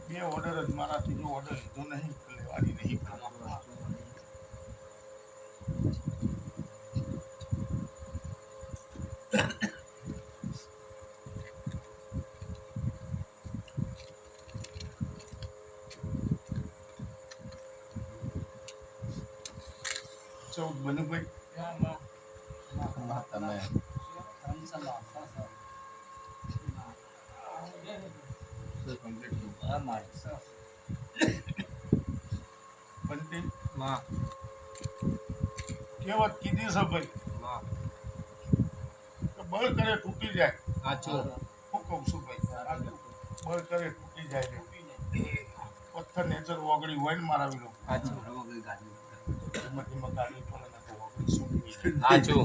બે ઓર્ડર જ મારાથી જો ઓર્ડર લીધો નહીં લેવાની નહીં. ચૌદ બન્યું ભાઈ તમે બંટી માં કહેવત કીધી છે ભાઈ માં કે બળ કરે તૂટી જાય. આચો હું કહું છું ભાઈ બળ કરે તૂટી જાય પથ્થર નેચર ઓગળી હોય ને મારા વિરો આચો એમાં ગાડી પર ઓગળી શું આચો